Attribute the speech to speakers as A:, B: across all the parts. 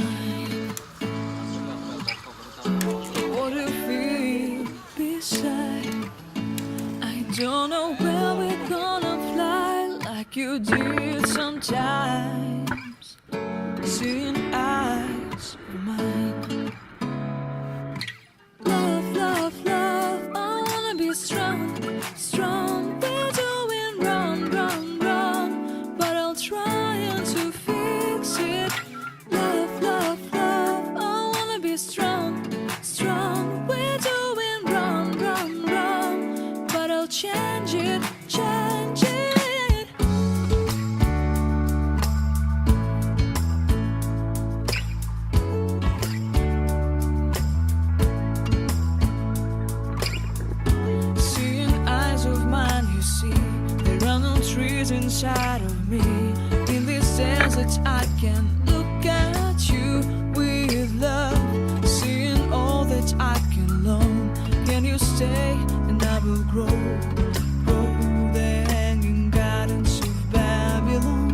A: mine. What do you feel beside? I don't know where we're gonna fly like you did sometimes. Seeing eyes of mine. Love, love, love, I wanna be strong, strong. We're doing wrong, wrong, wrong, but I'll try to fix it. Love, love, love, I wanna be strong, strong. We're doing wrong, wrong, wrong, but I'll change it, change it. Trees inside of me. In this desert I can look at you with love, seeing all that I can learn. Can you stay and I will grow, grow the hanging gardens of Babylon.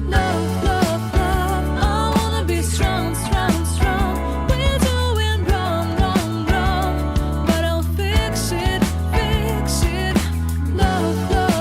A: Love, love, love, I wanna be strong, strong, strong. We're doing wrong, wrong, wrong, but I'll fix it, fix it. Love, love,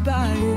A: by you.